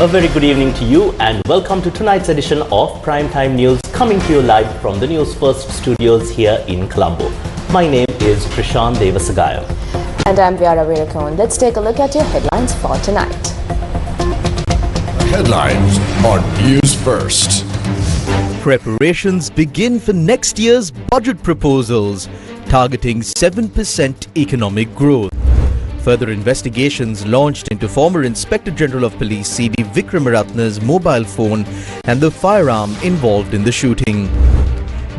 A very good evening to you and welcome to tonight's edition of Primetime News, coming to you live from the Newsfirst studios here in Colombo. My name is Prashant Devasagaya. And I'm Vyara Veerakon. Let's take a look at your headlines for tonight. Headlines on Newsfirst. Preparations begin for next year's budget proposals, targeting 7% economic growth. Further investigations launched into former Inspector General of Police C.D. Vikramaratne's mobile phone and the firearm involved in the shooting.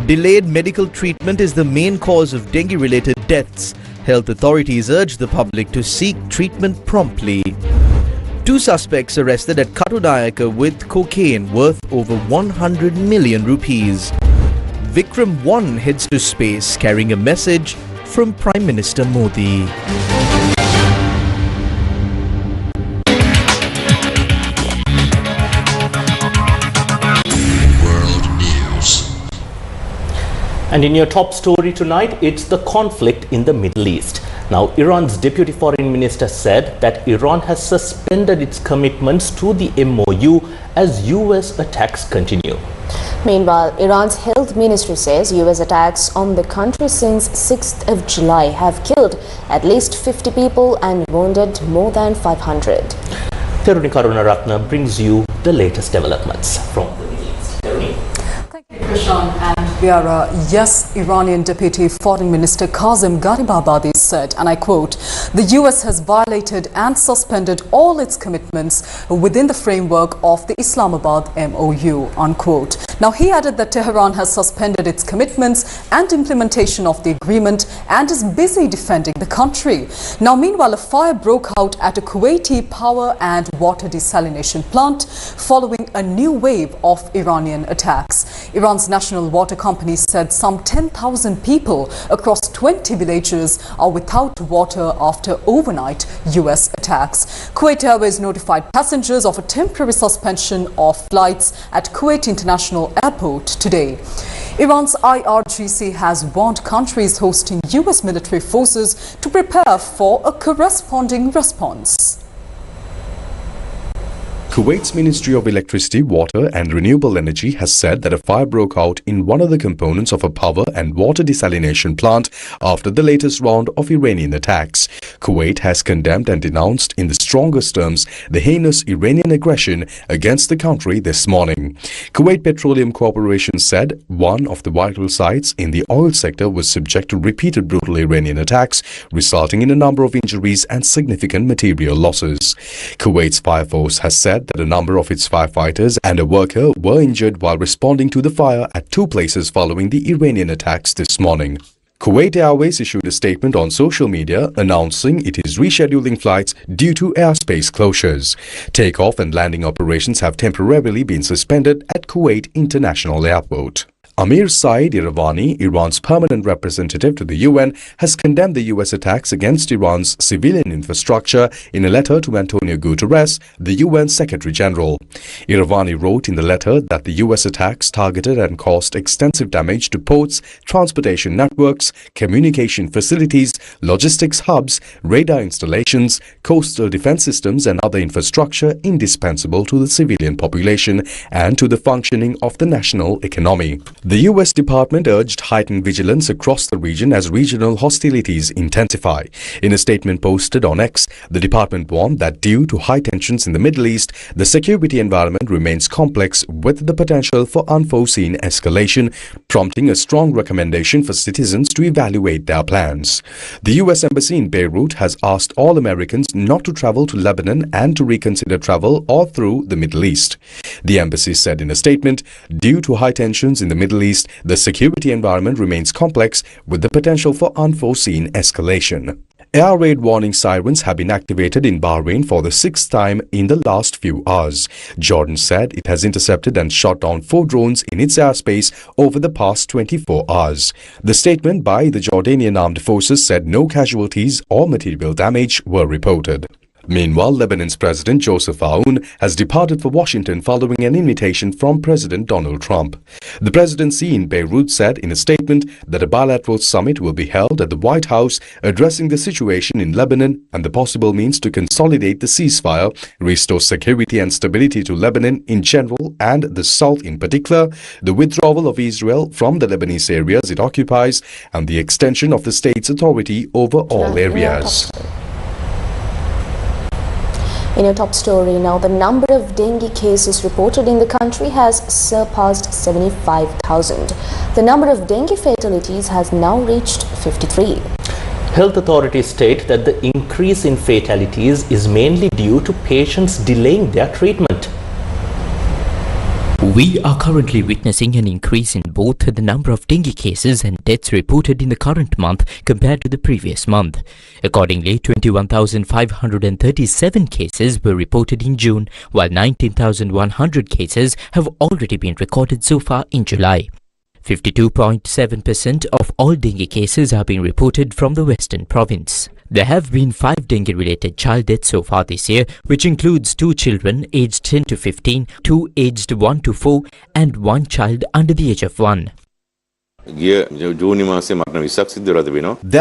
Delayed medical treatment is the main cause of dengue-related deaths. Health authorities urge the public to seek treatment promptly. 2 suspects arrested at Katodayaka with cocaine worth over 100 million rupees. Vikram 1 heads to space carrying a message from Prime Minister Modi. And in your top story tonight, it's the conflict in the Middle East. Now, Iran's Deputy Foreign Minister said that Iran has suspended its commitments to the MOU as US attacks continue. Meanwhile, Iran's health ministry says US attacks on the country since 6th of July have killed at least 50 people and wounded more than 500. Teruni Karunaratne brings you the latest developments from the Middle East. Teruni. Thank you, Krishan and Vyara. Yes, Iranian Deputy Foreign Minister Kazem Garibabadi said, and I quote, "The US has violated and suspended all its commitments within the framework of the Islamabad MOU," unquote. Now, he added that Tehran has suspended its commitments and implementation of the agreement and is busy defending the country. Now, meanwhile, a fire broke out at a Kuwaiti power and water desalination plant following a new wave of Iranian attacks. Iran's national water company said some 10,000 people across 20 villages are without water after overnight US attacks. Kuwait Airways notified passengers of a temporary suspension of flights at Kuwait International Airport today. Iran's IRGC has warned countries hosting US military forces to prepare for a corresponding response. Kuwait's Ministry of Electricity, Water and Renewable Energy has said that a fire broke out in one of the components of a power and water desalination plant after the latest round of Iranian attacks. Kuwait has condemned and denounced in the strongest terms the heinous Iranian aggression against the country this morning. Kuwait Petroleum Corporation said one of the vital sites in the oil sector was subject to repeated brutal Iranian attacks, resulting in a number of injuries and significant material losses. Kuwait's fire force has said that a number of its firefighters and a worker were injured while responding to the fire at 2 places following the Iranian attacks this morning. Kuwait Airways issued a statement on social media announcing it is rescheduling flights due to airspace closures. Takeoff and landing operations have temporarily been suspended at Kuwait International Airport. Amir Saeed Iravani, Iran's permanent representative to the UN, has condemned the US attacks against Iran's civilian infrastructure in a letter to Antonio Guterres, the UN Secretary General. Iravani wrote in the letter that the US attacks targeted and caused extensive damage to ports, transportation networks, communication facilities, logistics hubs, radar installations, coastal defense systems and other infrastructure indispensable to the civilian population and to the functioning of the national economy. The US Department urged heightened vigilance across the region as regional hostilities intensify. In a statement posted on X, the department warned that due to high tensions in the Middle East, the security environment remains complex with the potential for unforeseen escalation, prompting a strong recommendation for citizens to evaluate their plans. The US Embassy in Beirut has asked all Americans not to travel to Lebanon and to reconsider travel all through the Middle East. The embassy said in a statement, due to high tensions in the Middle East, the security environment remains complex with the potential for unforeseen escalation. Air raid warning sirens have been activated in Bahrain for the 6th time in the last few hours. Jordan said it has intercepted and shot down 4 drones in its airspace over the past 24 hours. The statement by the Jordanian Armed Forces said no casualties or material damage were reported. Meanwhile, Lebanon's President Joseph Aoun has departed for Washington following an invitation from President Donald Trump. The presidency in Beirut said in a statement that a bilateral summit will be held at the White House addressing the situation in Lebanon and the possible means to consolidate the ceasefire, restore security and stability to Lebanon in general and the south in particular, the withdrawal of Israel from the Lebanese areas it occupies, and the extension of the state's authority over all areas. In your top story now, the number of dengue cases reported in the country has surpassed 75,000. The number of dengue fatalities has now reached 53. Health authorities state that the increase in fatalities is mainly due to patients delaying their treatment. We are currently witnessing an increase in both the number of dengue cases and deaths reported in the current month compared to the previous month. Accordingly, 21,537 cases were reported in June, while 19,100 cases have already been recorded so far in July. 52.7% of all dengue cases are being reported from the Western Province. There have been 5 dengue-related child deaths so far this year, which includes 2 children aged 10 to 15, 2 aged 1 to 4, and 1 child under the age of 1. There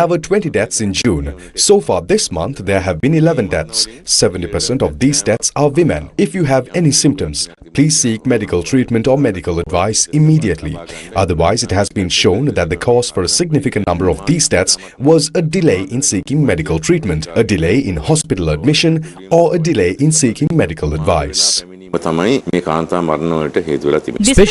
were 20 deaths in June. So far this month, there have been 11 deaths. 70% of these deaths are women. If you have any symptoms, please seek medical treatment or medical advice immediately. Otherwise, it has been shown that the cause for a significant number of these deaths was a delay in seeking medical treatment, a delay in hospital admission, or a delay in seeking medical advice. Special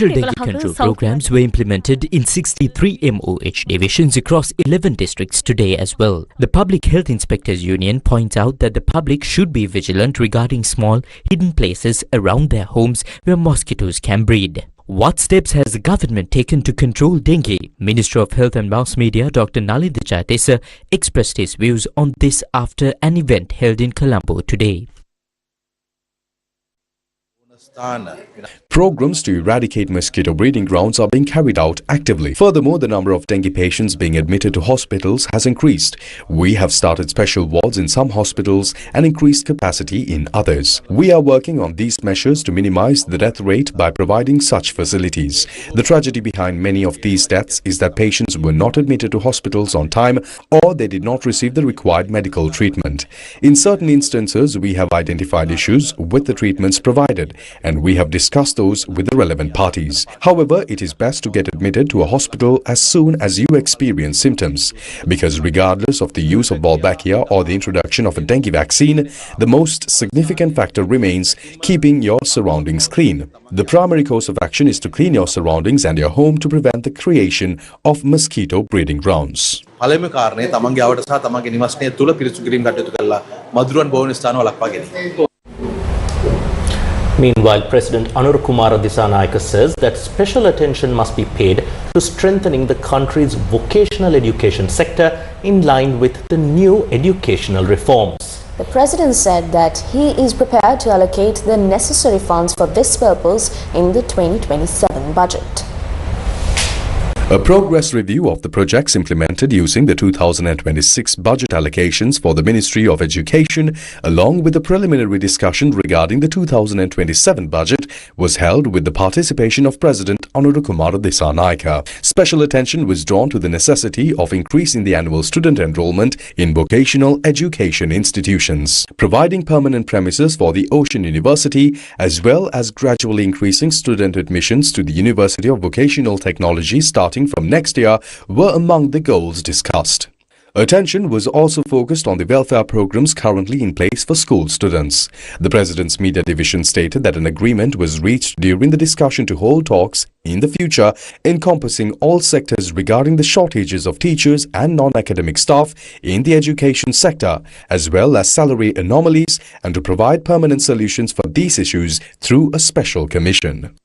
dengue control programs were implemented in 63 MOH divisions across 11 districts today as well. The Public Health Inspectors Union points out that the public should be vigilant regarding small, hidden places around their homes where mosquitoes can breed. What steps has the government taken to control dengue? Minister of Health and Mass Media Dr. Nalindra Jayatissa expressed his views on this after an event held in Colombo today. Programs to eradicate mosquito breeding grounds are being carried out actively. Furthermore, the number of dengue patients being admitted to hospitals has increased. We have started special wards in some hospitals and increased capacity in others. We are working on these measures to minimize the death rate by providing such facilities. The tragedy behind many of these deaths is that patients were not admitted to hospitals on time or they did not receive the required medical treatment. In certain instances, we have identified issues with the treatments provided, and we have discussed those with the relevant parties. However, it is best to get admitted to a hospital as soon as you experience symptoms, because regardless of the use of Wolbachia or the introduction of a dengue vaccine, the most significant factor remains keeping your surroundings clean. The primary course of action is to clean your surroundings and your home to prevent the creation of mosquito breeding grounds. Meanwhile, President Anurukumara Dissanayake says that special attention must be paid to strengthening the country's vocational education sector in line with the new educational reforms. The President said that he is prepared to allocate the necessary funds for this purpose in the 2027 budget. A progress review of the projects implemented using the 2026 budget allocations for the Ministry of Education, along with the preliminary discussion regarding the 2027 budget, was held with the participation of President Anurukumara Dissanayake. Special attention was drawn to the necessity of increasing the annual student enrollment in vocational education institutions, providing permanent premises for the Ocean University, as well as gradually increasing student admissions to the University of Vocational Technology starting from next year were among the goals discussed. Attention was also focused on the welfare programs currently in place for school students. The President's Media Division stated that an agreement was reached during the discussion to hold talks in the future encompassing all sectors regarding the shortages of teachers and non-academic staff in the education sector, as well as salary anomalies, and to provide permanent solutions for these issues through a special commission.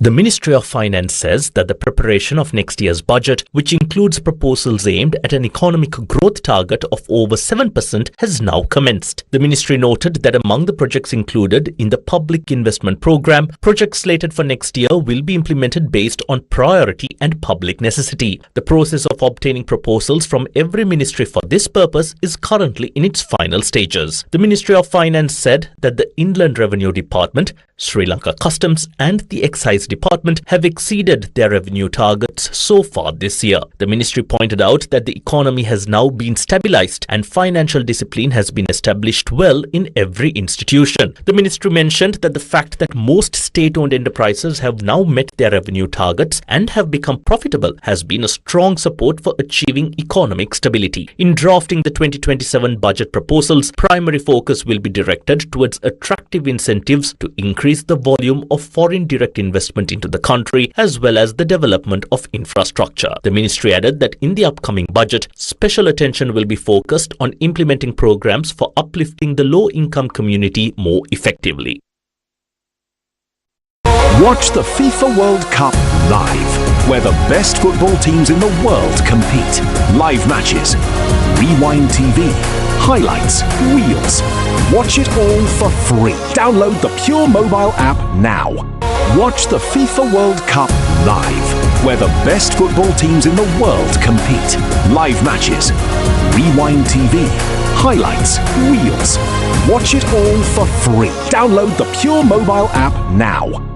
The Ministry of Finance says that the preparation of next year's budget, which includes proposals aimed at an economic growth target of over 7%, has now commenced. The ministry noted that among the projects included in the public investment program, projects slated for next year will be implemented based on priority and public necessity. The process of obtaining proposals from every ministry for this purpose is currently in its final stages. The Ministry of Finance said that the Inland Revenue Department, Sri Lanka Customs and the Excise Department have exceeded their revenue targets so far this year. The ministry pointed out that the economy has now been stabilized and financial discipline has been established well in every institution. The ministry mentioned that the fact that most state-owned enterprises have now met their revenue targets and have become profitable has been a strong support for achieving economic stability. In drafting the 2027 budget proposals, primary focus will be directed towards attractive incentives to increase the volume of foreign direct investment into the country as well as the development of infrastructure. The ministry added that in the upcoming budget, special attention will be focused on implementing programs for uplifting the low-income community more effectively. Watch the FIFA World Cup live, where the best football teams in the world compete. Live matches, Rewind TV, highlights, reels. Watch it all for free. Download the Pure mobile app now. Watch the FIFA World Cup live, where the best football teams in the world compete. Live matches, Rewind TV, highlights, reels. Watch it all for free. Download the Pure mobile app now.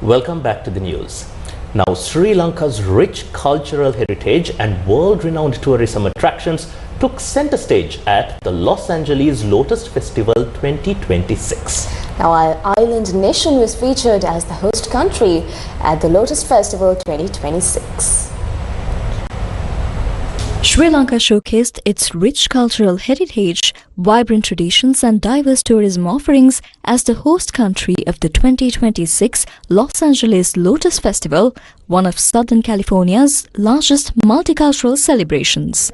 Welcome back to the news. Now, Sri Lanka's rich cultural heritage and world-renowned tourism attractions took center stage at the Los Angeles Lotus Festival 2026. Now, our island nation was featured as the host country at the Lotus Festival 2026. Sri Lanka showcased its rich cultural heritage, vibrant traditions and diverse tourism offerings as the host country of the 2026 Los Angeles Lotus Festival, one of Southern California's largest multicultural celebrations.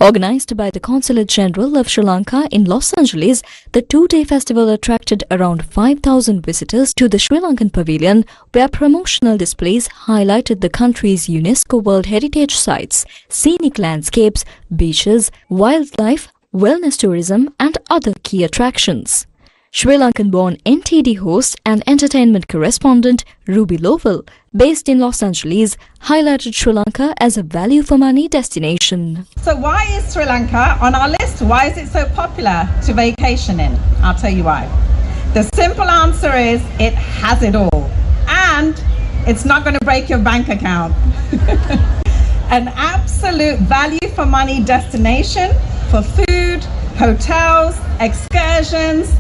Organized by the Consulate General of Sri Lanka in Los Angeles, the two-day festival attracted around 5,000 visitors to the Sri Lankan Pavilion, where promotional displays highlighted the country's UNESCO World Heritage sites, scenic landscapes, beaches, wildlife, wellness tourism and other key attractions. Sri Lankan-born NTD host and entertainment correspondent Ruby Lowell, based in Los Angeles, highlighted Sri Lanka as a value-for-money destination. So why is Sri Lanka on our list? Why is it so popular to vacation in? I'll tell you why. The simple answer is it has it all. And it's not going to break your bank account. An absolute value-for-money destination for food, hotels, excursions.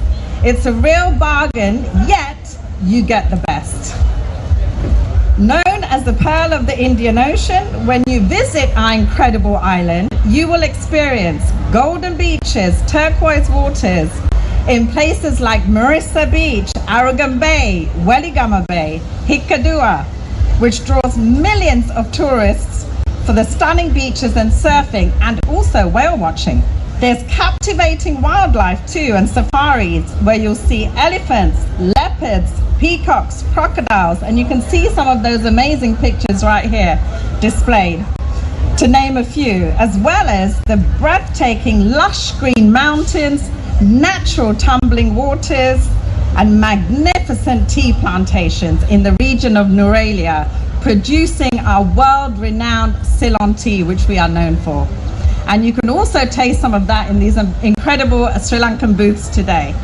It's a real bargain, yet you get the best. Known as the Pearl of the Indian Ocean, when you visit our incredible island, you will experience golden beaches, turquoise waters in places like Marissa Beach, Aragon Bay, Weligama Bay, Hikkaduwa, which draws millions of tourists for the stunning beaches and surfing and also whale watching. There's captivating wildlife too and safaris where you'll see elephants, leopards, peacocks, crocodiles, and you can see some of those amazing pictures right here displayed, to name a few, as well as the breathtaking lush green mountains, natural tumbling waters, and magnificent tea plantations in the region of Nurelia, producing our world-renowned Ceylon tea, which we are known for. And you can also taste some of that in these incredible Sri Lankan booths today.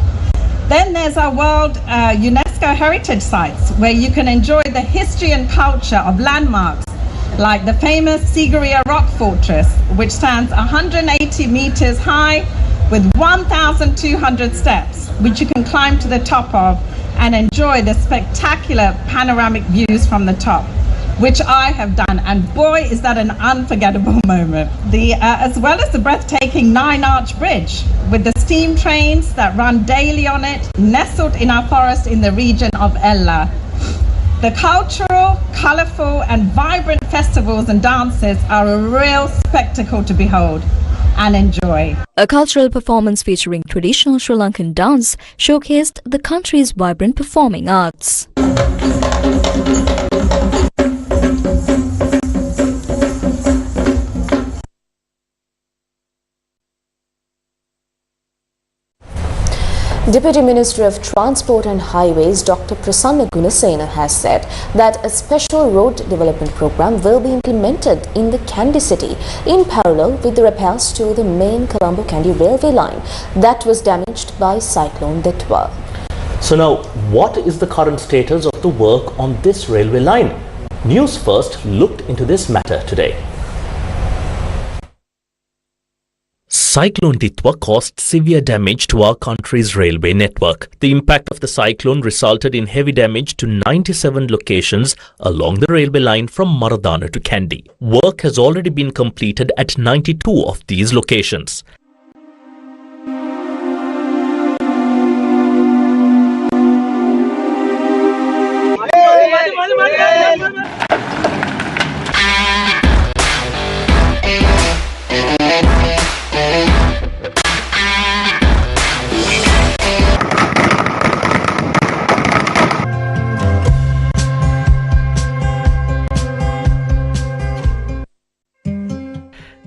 Then there's our World UNESCO Heritage Sites, where you can enjoy the history and culture of landmarks like the famous Sigiriya Rock Fortress, which stands 180 meters high with 1,200 steps, which you can climb to the top of and enjoy the spectacular panoramic views from the top, which I have done, and boy is that an unforgettable moment. As well as the breathtaking 9-arch bridge with the steam trains that run daily on it, nestled in our forest in the region of Ella. The cultural, colourful and vibrant festivals and dances are a real spectacle to behold. and enjoy. A cultural performance featuring traditional Sri Lankan dance showcased the country's vibrant performing arts. Deputy Minister of Transport and Highways Dr. Prasanna Gunasena has said that a special road development program will be implemented in the Kandy city in parallel with the repairs to the main Colombo-Kandy railway line that was damaged by Cyclone Detwa. So now, what is the current status of the work on this railway line? Newsfirst looked into this matter today. Cyclone Detwa caused severe damage to our country's railway network. The impact of the cyclone resulted in heavy damage to 97 locations along the railway line from Maradana to Kandy. Work has already been completed at 92 of these locations.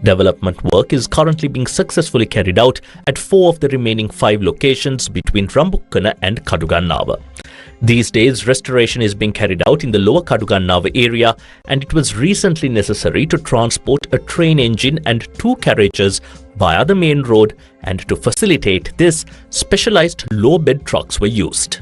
Development work is currently being successfully carried out at 4 of the remaining 5 locations between Rambukkana and Kadugannava. These days, restoration is being carried out in the lower Kadugannava area, and it was recently necessary to transport a train engine and 2 carriages via the main road, and to facilitate this, specialized low-bed trucks were used.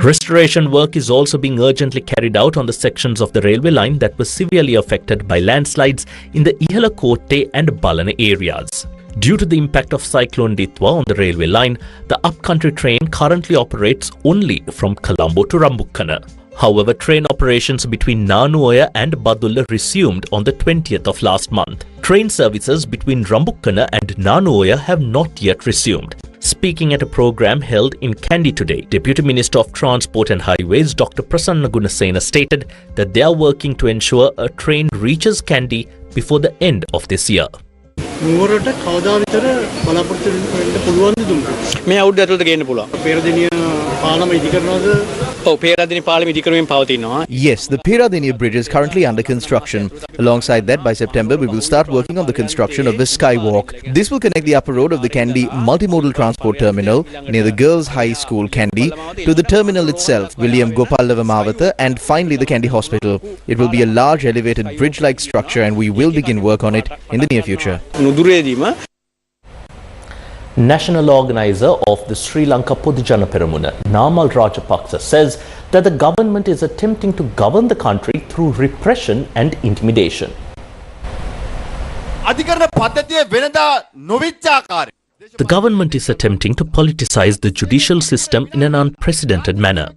Restoration work is also being urgently carried out on the sections of the railway line that were severely affected by landslides in the Ihalakotte and Balana areas. Due to the impact of Cyclone Detwa on the railway line, the upcountry train currently operates only from Colombo to Rambukkana. However, train operations between Nanuoya and Badulla resumed on the 20th of last month. Train services between Rambukkana and Nanuoya have not yet resumed. Speaking at a program held in Kandy today, Deputy Minister of Transport and Highways Dr. Prasanna Gunasena stated that they are working to ensure a train reaches Kandy before the end of this year. Yes, the Peradeniya Bridge is currently under construction. Alongside that, by September, we will start working on the construction of the Skywalk. This will connect the upper road of the Kandy Multimodal Transport Terminal near the Girls' High School, Kandy, to the terminal itself, William Gopallava Mawatha, and finally the Kandy Hospital. It will be a large elevated bridge-like structure, and we will begin work on it in the near future. National organizer of the Sri Lanka Podujana Peramuna, Namal Rajapaksa, says that the government is attempting to govern the country through repression and intimidation. The government is attempting to politicize the judicial system in an unprecedented manner.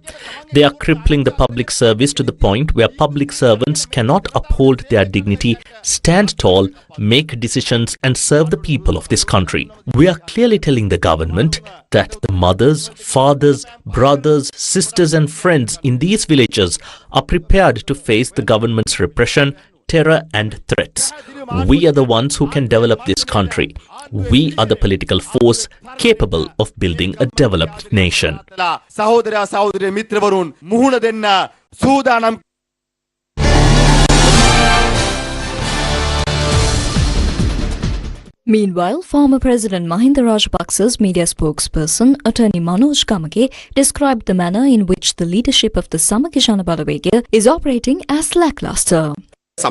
They are crippling the public service to the point where public servants cannot uphold their dignity, stand tall, make decisions and serve the people of this country. We are clearly telling the government that the mothers, fathers, brothers, sisters and friends in these villages are prepared to face the government's repression, terror and threats. We are the ones who can develop this country. We are the political force capable of building a developed nation. Meanwhile, former President Mahinda Rajapaksa's media spokesperson, attorney Manoj Kamake, described the manner in which the leadership of the Samagi Jana Balawegaya is operating as lackluster. The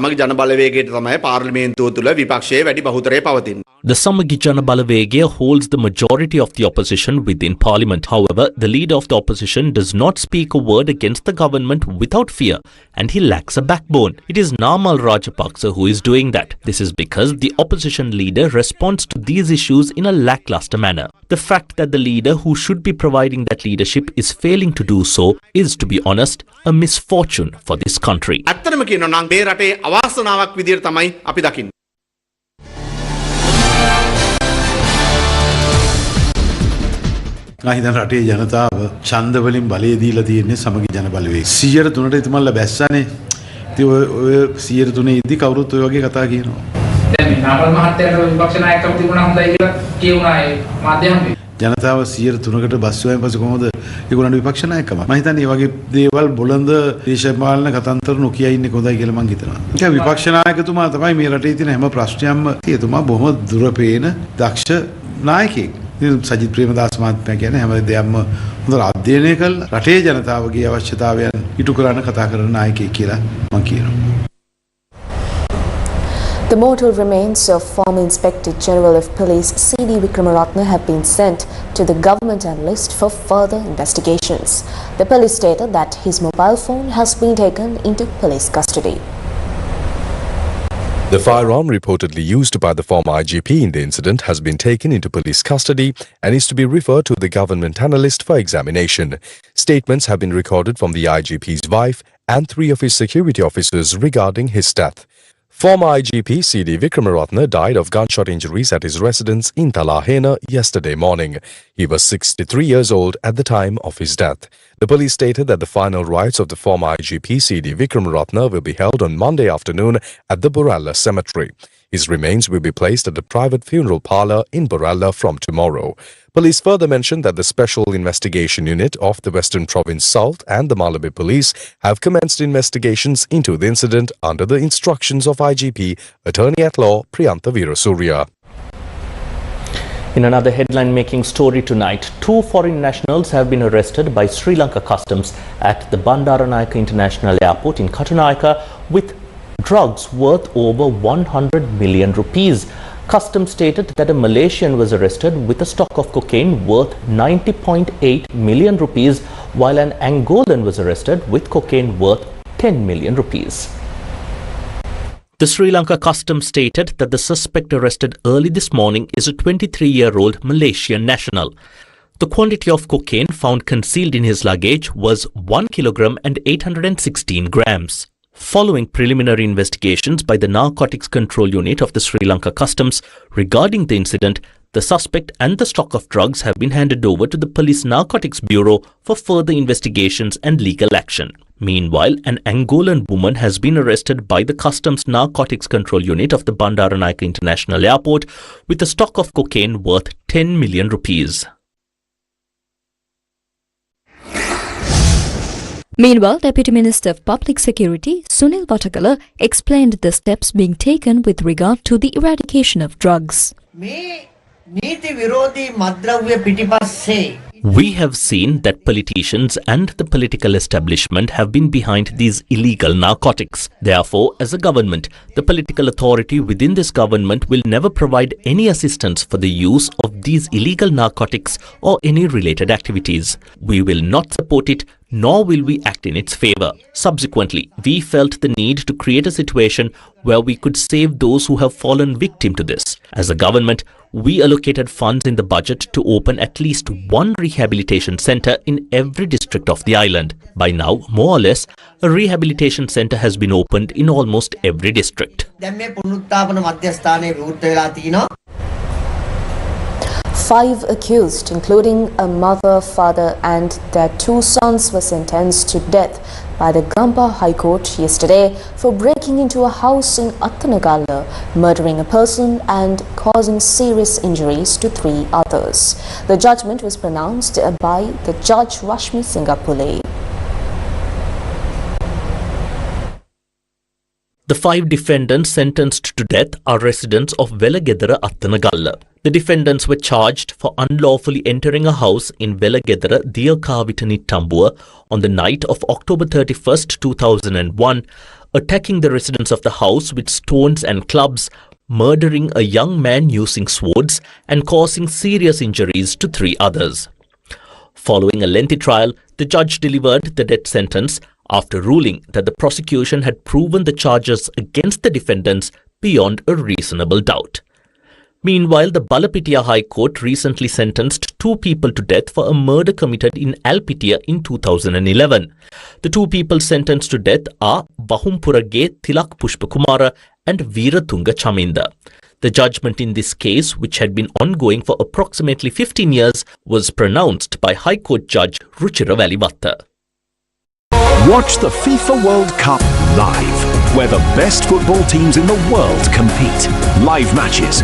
Samagi Jana Balawegaya holds the majority of the opposition within parliament. However, the leader of the opposition does not speak a word against the government without fear, and he lacks a backbone. It is Namal Rajapaksa who is doing that. This is because the opposition leader responds to these issues in a lackluster manner. The fact that the leader who should be providing that leadership is failing to do so is, to be honest, a misfortune for this country. හිතන රටේ ජනතාව ඡන්ද වලින් බලය දීලා තියෙන්නේ සමගි ජන බලවේග 103ට ඉතමල්ලා බැස්සනේ. ඉතින් ඔය 103 ඉදි කවුරුත් ඔය වගේ කතා කියනවා. දැන් මේ නාමල් මහත්තයාට විපක්ෂ නායකකම තිබුණා හොඳයි කියලා කියුණා ඒ මාධ්‍යයෙන්. ජනතාව 103කට බස්සුවෙන් පස්සේ කොහොමද ඒගොල්ලන්ට විපක්ෂ නායකකම? මම හිතන්නේ මේ වගේ දේවල් බොළඳ දේශපාලන කතන්තර නොකිය ඉන්නේ කොහොඳයි කියලා මං හිතනවා. ඒක විපක්ෂ නායකතුමා තමයි මේ රටේ තියෙන හැම ප්‍රශ්නයක්ම එතුමා බොහොම දුරපේන දක්ෂ නායකයෙක්. සජිත් ප්‍රේමදාස මහත්මයා කියන්නේ හැම දෙයක්ම හොඳට අධ්‍යයනය කරලා රටේ ජනතාවගේ අවශ්‍යතාවයන් ඉටු කරන්න කතා කරන නායකයෙක් කියලා මම කියනවා. The mortal remains of former Inspector General of Police C.D. Vikramaratne have been sent to the government analyst for further investigations. The police stated that his mobile phone has been taken into police custody. The firearm reportedly used by the former IGP in the incident has been taken into police custody and is to be referred to the government analyst for examination. Statements have been recorded from the IGP's wife and 3 of his security officers regarding his death. Former IGP C.D. Vikramaratne died of gunshot injuries at his residence in Talahena yesterday morning. He was 63 years old at the time of his death. The police stated that the final rites of the former IGP C.D. Vikramaratne will be held on Monday afternoon at the Boralla Cemetery. His remains will be placed at the private funeral parlour in Boralla from tomorrow. Police further mentioned that the Special Investigation Unit of the Western Province Salt and the Malabar Police have commenced investigations into the incident under the instructions of IGP Attorney-at-Law Priyantha Veerasurya. In another headline-making story tonight, 2 foreign nationals have been arrested by Sri Lanka Customs at the Bandaranaike International Airport in Katunayake with drugs worth over 100 million rupees. Customs stated that a Malaysian was arrested with a stock of cocaine worth 90.8 million rupees, while an Angolan was arrested with cocaine worth 10 million rupees. The Sri Lanka Customs stated that the suspect arrested early this morning is a 23-year-old Malaysian national. The quantity of cocaine found concealed in his luggage was 1 kilogram and 816 grams. Following preliminary investigations by the Narcotics Control Unit of the Sri Lanka Customs regarding the incident, the suspect and the stock of drugs have been handed over to the Police Narcotics Bureau for further investigations and legal action. Meanwhile, an Angolan woman has been arrested by the Customs Narcotics Control Unit of the Bandaranaike International Airport with a stock of cocaine worth 10 million rupees. Meanwhile, Deputy Minister of Public Security Sunil Vatakala explained the steps being taken with regard to the eradication of drugs. We have seen that politicians and the political establishment have been behind these illegal narcotics. Therefore, as a government, the political authority within this government will never provide any assistance for the use of these illegal narcotics or any related activities. We will not support it, nor will we act in its favour. Subsequently, we felt the need to create a situation where we could save those who have fallen victim to this. As a government, we allocated funds in the budget to open at least 1 rehabilitation centre in every district of the island. By now, more or less, a rehabilitation centre has been opened in almost every district. 5 accused, including a mother, father and their 2 sons, were sentenced to death by the Gamba High Court yesterday for breaking into a house in Attanagalla, murdering a person and causing serious injuries to 3 others. The judgment was pronounced by the Judge Rashmi Singapule. The 5 defendants sentenced to death are residents of Velagedara Attanagalla. The defendants were charged for unlawfully entering a house in Velagedara Diyakavitani Tambua on the night of October 31st, 2001, attacking the residents of the house with stones and clubs, murdering a young man using swords and causing serious injuries to 3 others. Following a lengthy trial, the judge delivered the death sentence after ruling that the prosecution had proven the charges against the defendants beyond a reasonable doubt. Meanwhile, the Balapitiya High Court recently sentenced 2 people to death for a murder committed in Alpitiya in 2011. The 2 people sentenced to death are Bahumpurage Tilak Pushpakumara and Veeratunga Chaminda. The judgment in this case, which had been ongoing for approximately 15 years, was pronounced by High Court Judge Ruchira Valimatta. Watch the FIFA World Cup live, where the best football teams in the world compete. Live matches,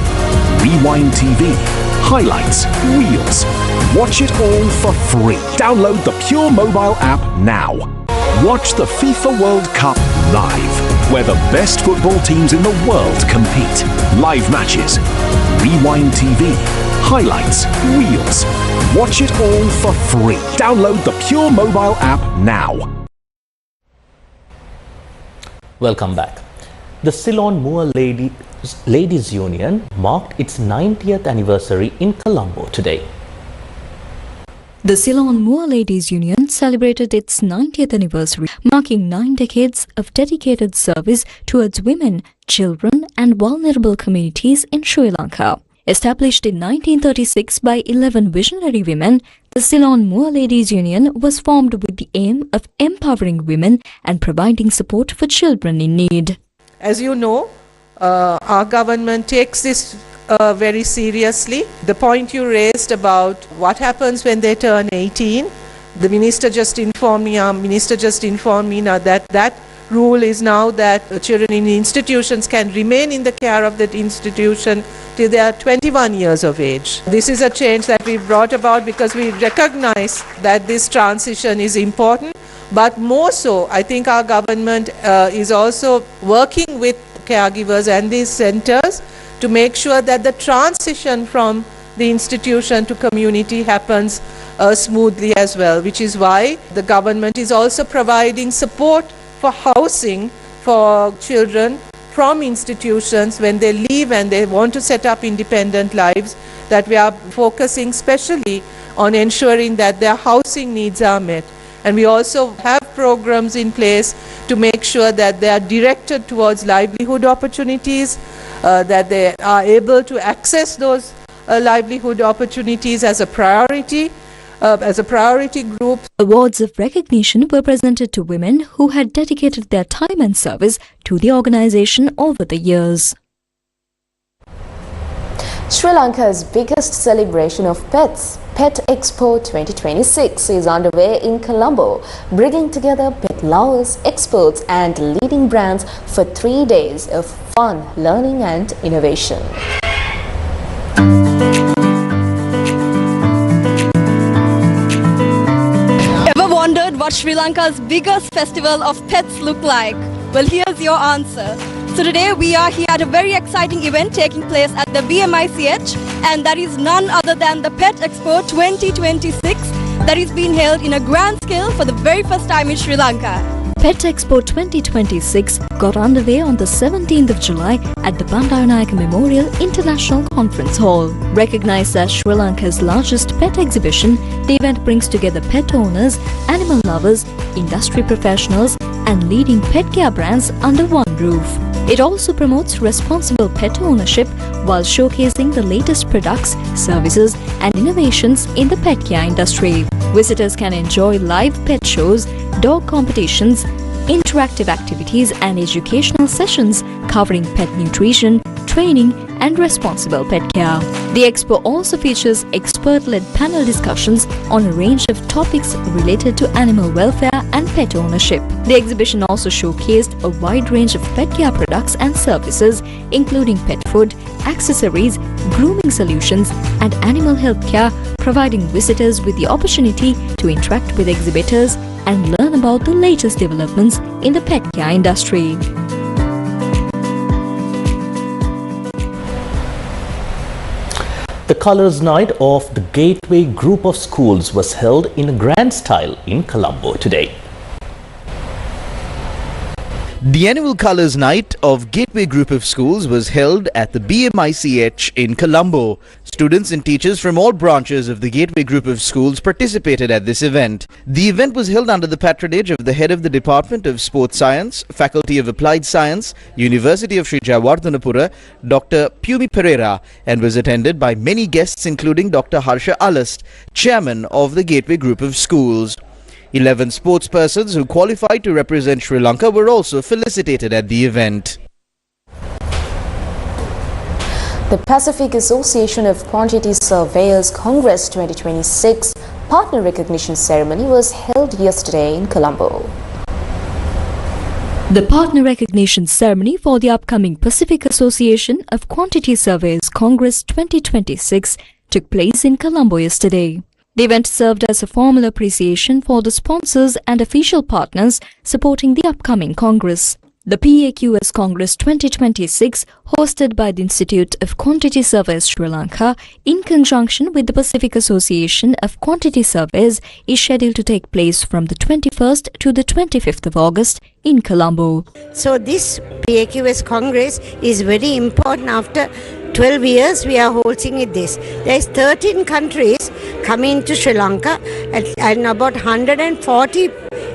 Rewind TV, highlights, reels. Watch it all for free. Download the Pure mobile app now. Watch the FIFA World Cup live, where the best football teams in the world compete. Live matches, Rewind TV, highlights, reels. Watch it all for free. Download the Pure mobile app now. Welcome back. The Ceylon Moor Ladies Union marked its 90th anniversary in Colombo today. The Ceylon Moor Ladies Union celebrated its 90th anniversary, marking 9 decades of dedicated service towards women, children and vulnerable communities in Sri Lanka. Established in 1936 by 11 visionary women, the Ceylon Moor Ladies Union was formed with the aim of empowering women and providing support for children in need. As you know, our government takes this very seriously. The point you raised about what happens when they turn 18, the minister just informed me, now that rule is now that children in institutions can remain in the care of that institution till they are 21 years of age. This is a change that we brought about because we recognize that this transition is important, but more so, I think our government is also working with caregivers and these centers to make sure that the transition from the institution to community happens smoothly as well, which is why the government is also providing support for housing for children from institutions when they leave and they want to set up independent lives, that we are focusing specially on ensuring that their housing needs are met. And we also have programs in place to make sure that they are directed towards livelihood opportunities, that they are able to access those livelihood opportunities as a priority group. Awards of recognition were presented to women who had dedicated their time and service to the organization over the years. Sri Lanka's biggest celebration of pets, Pet Expo 2026, is underway in Colombo, bringing together pet lovers, experts and leading brands for 3 days of fun, learning and innovation. Ever wondered what Sri Lanka's biggest festival of pets look like? Well, here's your answer. So today we are here at a very exciting event taking place at the BMICH, and that is none other than the Pet Expo 2026 that is being held in a grand scale for the very first time in Sri Lanka. Pet Expo 2026 got underway on the 17th of July at the Bandaranaike Memorial International Conference Hall. Recognized as Sri Lanka's largest pet exhibition, the event brings together pet owners, animal lovers, industry professionals and leading pet care brands under one roof. It also promotes responsible pet ownership while showcasing the latest products, services and innovations in the pet care industry. Visitors can enjoy live pet shows, dog competitions, interactive activities and educational sessions covering pet nutrition, training and responsible pet care. The expo also features expert-led panel discussions on a range of topics related to animal welfare and pet ownership. The exhibition also showcased a wide range of pet care products and services, including pet food, accessories, grooming solutions and animal health care, providing visitors with the opportunity to interact with exhibitors and learn about the latest developments in the pet care industry. The Colours Night of the Gateway Group of Schools was held in a grand style in Colombo today. The annual Colours Night of Gateway Group of Schools was held at the BMICH in Colombo. Students and teachers from all branches of the Gateway Group of Schools participated at this event. The event was held under the patronage of the head of the Department of Sports Science, Faculty of Applied Science, University of Sri Jayawardhanapura, Dr. Pumi Pereira, and was attended by many guests including Dr. Harsha Alast, Chairman of the Gateway Group of Schools. 11 sportspersons who qualified to represent Sri Lanka were also felicitated at the event. The Pacific Association of Quantity Surveyors Congress 2026 partner recognition ceremony was held yesterday in Colombo. The partner recognition ceremony for the upcoming Pacific Association of Quantity Surveyors Congress 2026 took place in Colombo yesterday. The event served as a formal appreciation for the sponsors and official partners supporting the upcoming Congress. The PAQS Congress 2026, hosted by the Institute of Quantity Surveyors Sri Lanka in conjunction with the Pacific Association of Quantity Surveyors, is scheduled to take place from the 21st to the 25th of August in Colombo. So this PAQS Congress is very important. After 12 years we are holding it this. There is 13 countries coming to Sri Lanka and about 140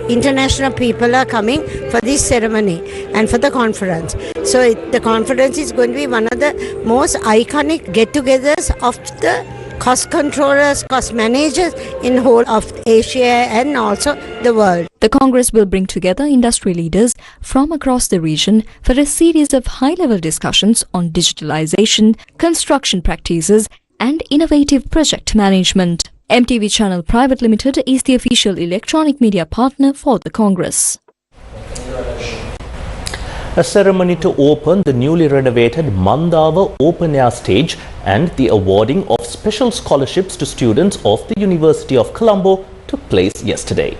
international people are coming for this ceremony and for the conference. So the conference is going to be one of the most iconic get-togethers of the cost controllers, cost managers in whole of Asia and also the world. The Congress will bring together industry leaders from across the region for a series of high-level discussions on digitalization, construction practices and innovative project management. MTV Channel Private Limited is the official electronic media partner for the Congress. A ceremony to open the newly renovated Mandava Open Air Stage and the awarding of special scholarships to students of the University of Colombo took place yesterday.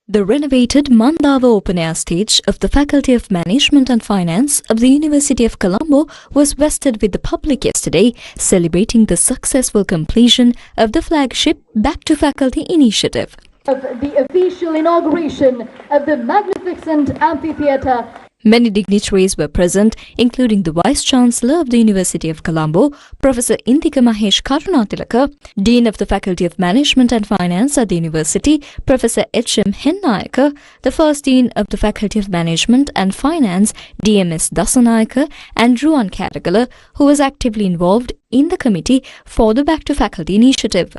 The renovated Mandava Open Air Stage of the Faculty of Management and Finance of the University of Colombo was vested with the public yesterday, celebrating the successful completion of the flagship Back to Faculty initiative. Of the official inauguration of the magnificent amphitheatre. Many dignitaries were present, including the Vice-Chancellor of the University of Colombo, Professor Indika Mahesh Karunatilaka, Dean of the Faculty of Management and Finance at the University, Professor H.M. Hennayaka, the First Dean of the Faculty of Management and Finance, D.M.S. Dasanayaka, and Ruan Kadagala, who was actively involved in the committee for the Back to Faculty initiative.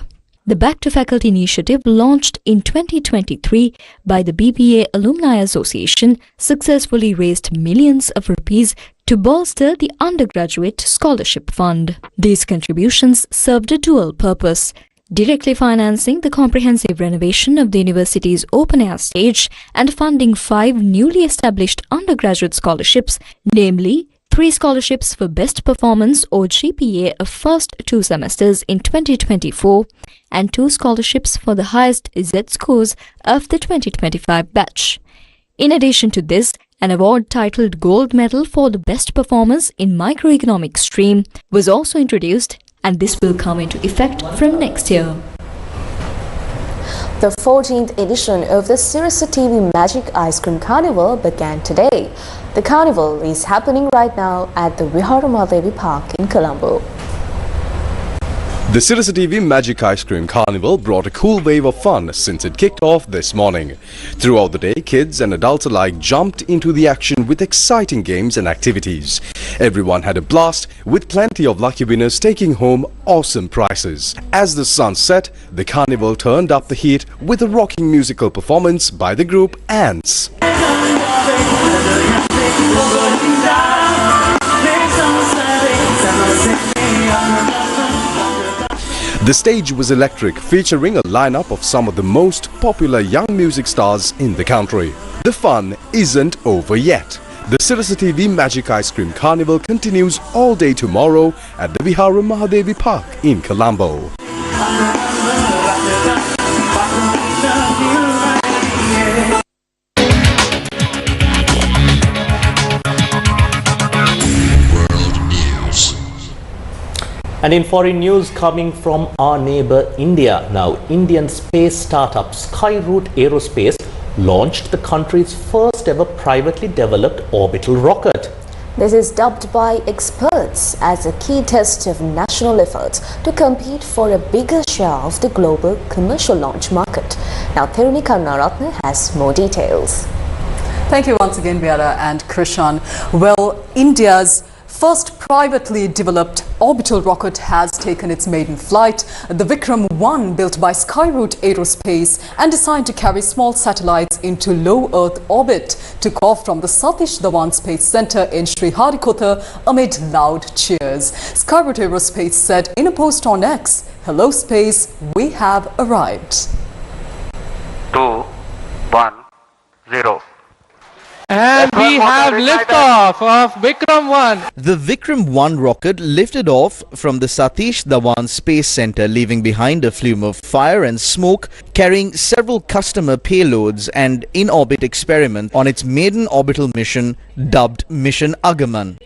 The Back to Faculty initiative, launched in 2023 by the BBA Alumni Association, successfully raised millions of rupees to bolster the undergraduate scholarship fund. These contributions served a dual purpose: directly financing the comprehensive renovation of the university's open-air stage and funding 5 newly established undergraduate scholarships, namely 3 scholarships for Best Performance or GPA of first 2 semesters in 2024 and 2 scholarships for the highest Z scores of the 2025 batch. In addition to this, an award titled Gold Medal for the Best Performers in Microeconomics stream was also introduced, and this will come into effect from next year. The 14th edition of the Sirasa TV Magic Ice Cream Carnival began today. The carnival is happening right now at the Vihara Park in Colombo. The Sirasa TV Magic Ice Cream Carnival brought a cool wave of fun since it kicked off this morning. Throughout the day, kids and adults alike jumped into the action with exciting games and activities. Everyone had a blast, with plenty of lucky winners taking home awesome prizes. As the sun set, the carnival turned up the heat with a rocking musical performance by the group Ants. The stage was electric, featuring a lineup of some of the most popular young music stars in the country. The fun isn't over yet. The Sirasa TV Magic Ice Cream Carnival continues all day tomorrow at the Vihara Mahadevi Park in Colombo. And in foreign news coming from our neighbor India, now Indian space startup Skyroot Aerospace launched the country's first ever privately developed orbital rocket. This is dubbed by experts as a key test of national efforts to compete for a bigger share of the global commercial launch market. Now Theruni Karunaratne has more details. Thank you once again, Viara and Krishan. Well, India's first privately developed orbital rocket has taken its maiden flight. The Vikram 1, built by Skyroot Aerospace and designed to carry small satellites into low Earth orbit, took off from the Satish Dhawan Space Center in Sriharikota amid loud cheers. Skyroot Aerospace said in a post on X, "Hello space, we have arrived." 2, 1, 0. And we have liftoff of Vikram 1. The Vikram 1 rocket lifted off from the Satish Dhawan Space Center, leaving behind a flume of fire and smoke, carrying several customer payloads and in-orbit experiment on its maiden orbital mission dubbed Mission Agaman.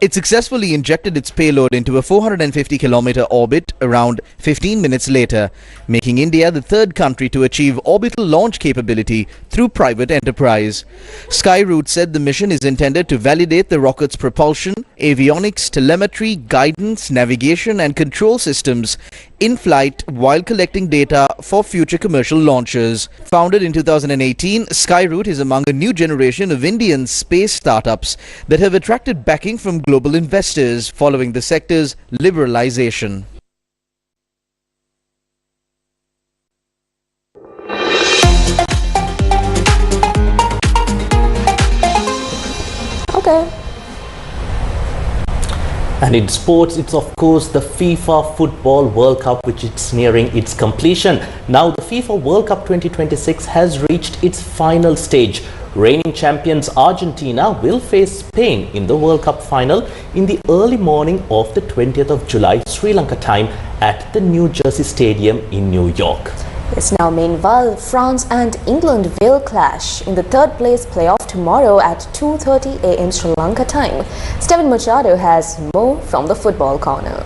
It successfully injected its payload into a 450-kilometer orbit around 15 minutes later, making India the third country to achieve orbital launch capability through private enterprise. Skyroot said the mission is intended to validate the rocket's propulsion, avionics, telemetry, guidance, navigation and control systems in flight while collecting data for future commercial launches. Founded in 2018, Skyroot is among a new generation of Indian space startups that have attracted backing from global investors following the sector's liberalization. Okay. And in sports, it's of course the FIFA Football World Cup, which is nearing its completion. Now the FIFA World Cup 2026 has reached its final stage. Reigning champions Argentina will face Spain in the World Cup final in the early morning of the 20th of July Sri Lanka time at the New Jersey Stadium in New York. Yes, now meanwhile, France and England will clash in the third place playoff tomorrow at 2:30 a.m. Sri Lanka time. Steven Machado has more from the Football Corner.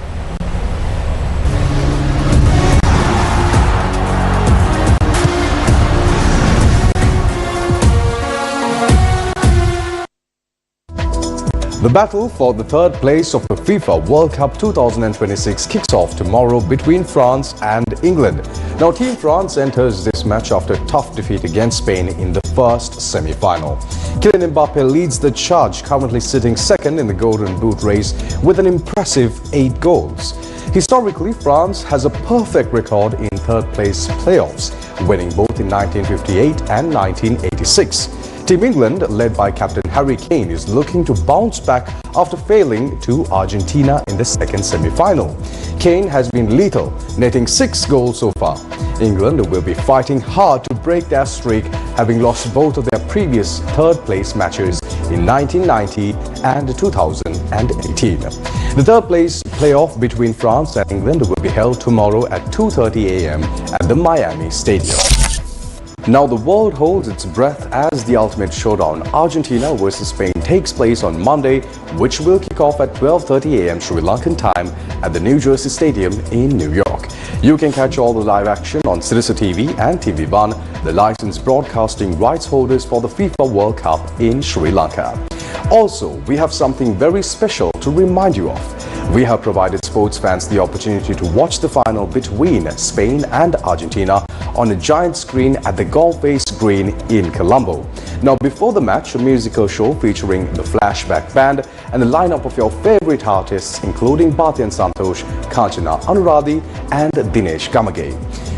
The battle for the third place of the FIFA World Cup 2026 kicks off tomorrow between France and England. Now, Team France enters this match after a tough defeat against Spain in the first semi-final. Kylian Mbappe leads the charge, currently sitting second in the Golden Boot race with an impressive 8 goals. Historically, France has a perfect record in third-place playoffs, winning both in 1958 and 1986. Team England, led by captain Harry Kane, is looking to bounce back after failing to Argentina in the second semi-final. Kane has been lethal, netting 6 goals so far. England will be fighting hard to break their streak, having lost both of their previous third-place matches in 1990 and 2018. The third-place playoff between France and England will be held tomorrow at 2:30 a.m. at the Miami Stadium. Now the world holds its breath as the ultimate showdown, Argentina versus Spain, takes place on Monday, which will kick off at 12:30 a.m. Sri Lankan time at the New Jersey Stadium in New York. You can catch all the live action on Sirasa TV and TV1, the licensed broadcasting rights holders for the FIFA World Cup in Sri Lanka. Also, we have something very special to remind you of. We have provided sports fans the opportunity to watch the final between Spain and Argentina on a giant screen at the Golf-Face Green in Colombo. Now, before the match, a musical show featuring the Flashback Band and a lineup of your favorite artists, including Bhatyan Santosh, Kanchana Anuradhi and Dinesh Gamage.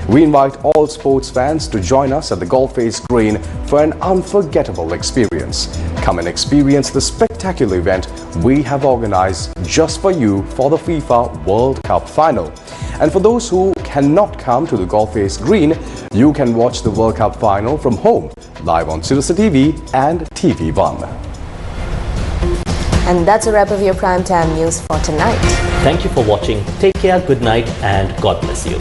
We invite all sports fans to join us at the Golf-Face Green for an unforgettable experience. Come and experience the spectacular event we have organized just for you for the FIFA World Cup final. And for those who cannot come to the Golf-Face Green, you can watch the World Cup final from home, live on Sirasa TV and TV1. And that's a wrap of your primetime news for tonight. Thank you for watching. Take care, good night, and God bless you.